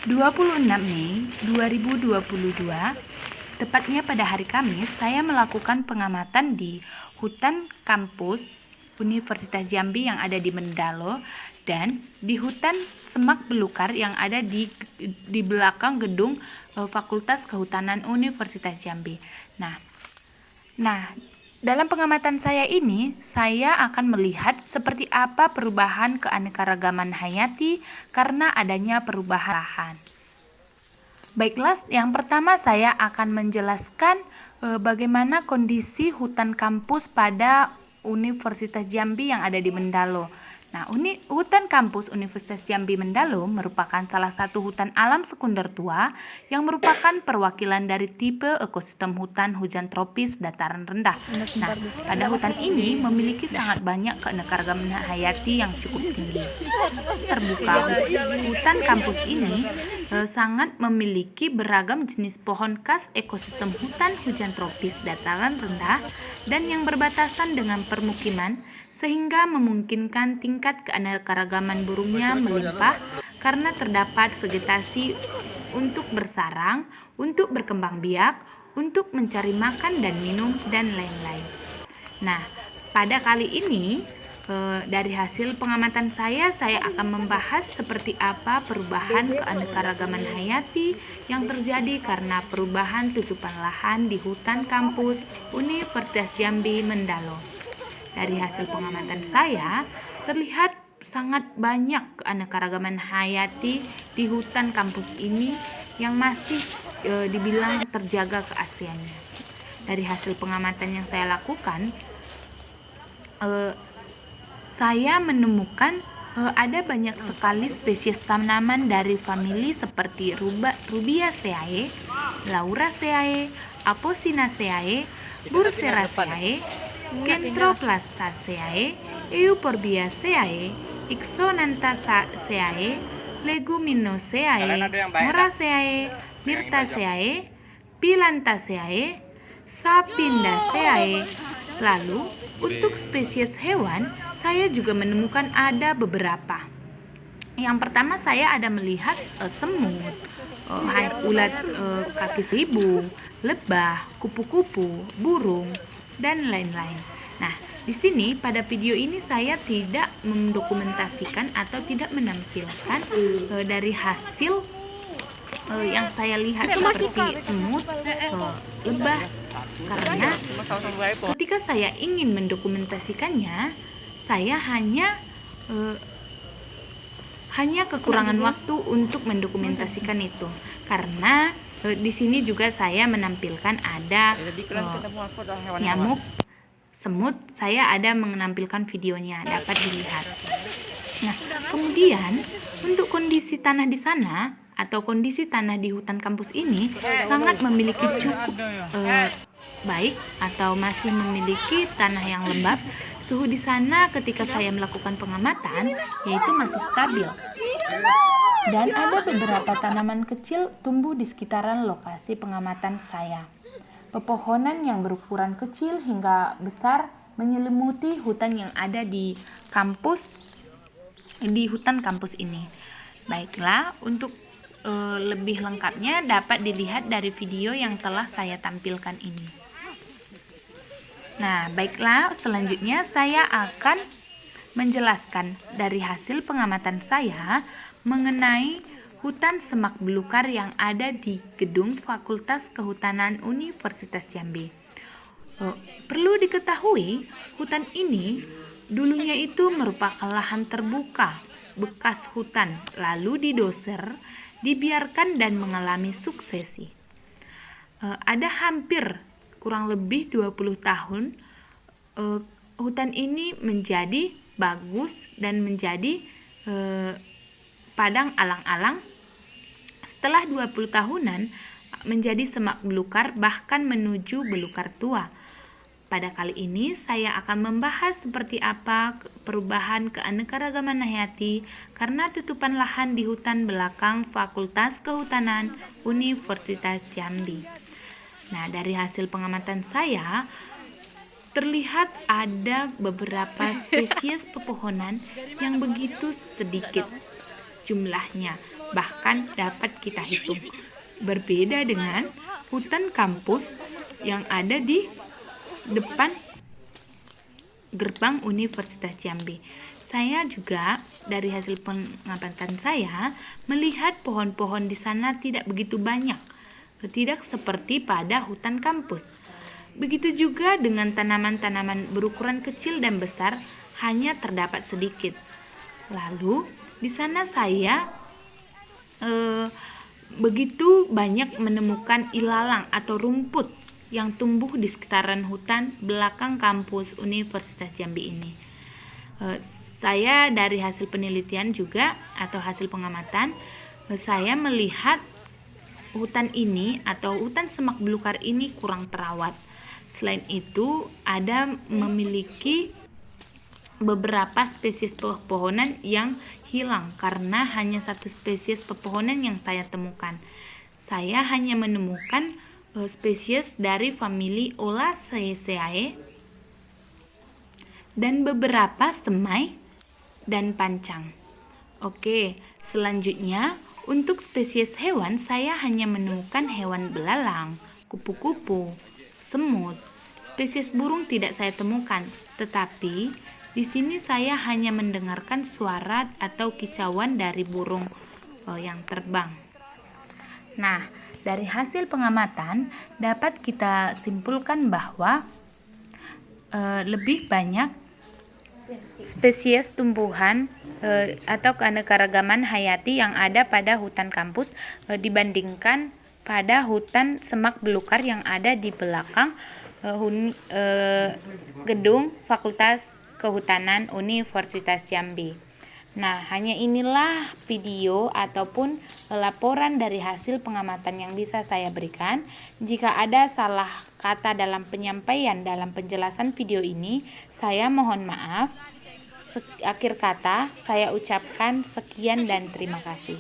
26 Mei 2022, tepatnya pada hari Kamis, saya melakukan pengamatan di hutan kampus Universitas Jambi yang ada di Mendalo dan di hutan semak belukar yang ada di belakang gedung Fakultas Kehutanan Universitas Jambi. Nah, dalam pengamatan saya ini, saya akan melihat seperti apa perubahan keanekaragaman hayati karena adanya perubahan lahan. Baiklah, yang pertama saya akan menjelaskan bagaimana kondisi hutan kampus pada Universitas Jambi yang ada di Mendalo. Nah, hutan kampus Universitas Jambi Mendalo merupakan salah satu hutan alam sekunder tua yang merupakan perwakilan dari tipe ekosistem hutan hujan tropis dataran rendah. Nah, pada hutan ini memiliki sangat banyak keanekaragaman hayati yang cukup tinggi. Terbuka, hutan kampus ini sangat memiliki beragam jenis pohon khas ekosistem hutan hujan tropis dataran rendah dan yang berbatasan dengan permukiman, sehingga memungkinkan tingkat keanekaragaman burungnya melimpah karena terdapat vegetasi untuk bersarang, untuk berkembang biak, untuk mencari makan dan minum, dan lain-lain. Nah, pada kali ini dari hasil pengamatan saya akan membahas seperti apa perubahan keanekaragaman hayati yang terjadi karena perubahan tutupan lahan di hutan kampus Universitas Jambi Mendalo. Dari hasil pengamatan saya, terlihat sangat banyak keanekaragaman hayati di hutan kampus ini yang masih dibilang terjaga keasliannya. Dari hasil pengamatan yang saya lakukan, saya menemukan ada banyak sekali spesies tanaman dari famili seperti Rubiaceae, Lauraceae, Apocynaceae, Burseraceae, Centroplasaceae, Euphorbiaceae, Ixonanthaceae, Leguminosae, Moraceae, Myrtaceae, Pilantaceae, Sapindaceae. Lalu, untuk spesies hewan, saya juga menemukan ada beberapa. Yang pertama, saya ada melihat semut, ulat kaki seribu, lebah, kupu-kupu, burung, dan lain-lain. Nah, di sini pada video ini saya tidak mendokumentasikan atau tidak menampilkan dari hasil yang saya lihat seperti semut, lebah, karena ketika saya ingin mendokumentasikannya, saya hanya kekurangan waktu untuk mendokumentasikan itu, karena di sini juga saya menampilkan ada nyamuk, semut, saya ada menampilkan videonya, dapat dilihat. Nah, kemudian untuk kondisi tanah di sana atau kondisi tanah di hutan kampus ini sangat memiliki cukup baik atau masih memiliki tanah yang lembab. Suhu di sana ketika saya melakukan pengamatan yaitu masih stabil. Dan ada beberapa tanaman kecil tumbuh di sekitaran lokasi pengamatan saya. Pepohonan yang berukuran kecil hingga besar menyelimuti hutan yang ada di hutan kampus ini. Baiklah, untuk lebih lengkapnya dapat dilihat dari video yang telah saya tampilkan ini. Nah, baiklah, selanjutnya saya akan menjelaskan dari hasil pengamatan saya mengenai hutan semak belukar yang ada di gedung Fakultas Kehutanan Universitas Jambi. Perlu diketahui, hutan ini dulunya itu merupakan lahan terbuka, bekas hutan, lalu didoser, dibiarkan dan mengalami suksesi. Ada hampir kurang lebih 20 tahun hutan ini menjadi bagus dan menjadi padang alang-alang. Setelah 20 tahunan menjadi semak belukar, bahkan menuju belukar tua. Pada kali ini saya akan membahas seperti apa perubahan keanekaragaman hayati karena tutupan lahan di hutan belakang Fakultas Kehutanan Universitas Jambi. Nah, dari hasil pengamatan saya terlihat ada beberapa spesies pepohonan yang begitu sedikit jumlahnya. bahkan dapat kita hitung. Berbeda dengan hutan kampus yang ada di depan gerbang Universitas Jambi. Saya juga dari hasil pengamatan saya melihat pohon-pohon di sana tidak begitu banyak, tidak seperti pada hutan kampus. Begitu juga dengan tanaman-tanaman berukuran kecil dan besar hanya terdapat sedikit. Lalu di sana saya begitu banyak menemukan ilalang atau rumput yang tumbuh di sekitaran hutan belakang kampus Universitas Jambi ini. Saya dari hasil penelitian juga atau hasil pengamatan, saya melihat hutan ini atau hutan semak belukar ini kurang terawat. Selain itu, ada memiliki beberapa spesies pepohonan yang hilang karena hanya satu spesies pepohonan yang saya temukan. Saya hanya menemukan spesies dari famili Olaceae dan beberapa semai dan pancang. Oke, selanjutnya untuk spesies hewan saya hanya menemukan hewan belalang, kupu-kupu, semut. Spesies burung tidak saya temukan, tetapi di sini saya hanya mendengarkan suara atau kicauan dari burung yang terbang. Nah, dari hasil pengamatan dapat kita simpulkan bahwa lebih banyak spesies tumbuhan atau keanekaragaman hayati yang ada pada hutan kampus dibandingkan pada hutan semak belukar yang ada di belakang gedung Fakultas Kehutanan Universitas Jambi. Nah, hanya inilah video ataupun laporan dari hasil pengamatan yang bisa saya berikan. Jika ada salah kata dalam penyampaian dalam penjelasan video ini, saya mohon maaf. Akhir kata, saya ucapkan sekian dan terima kasih.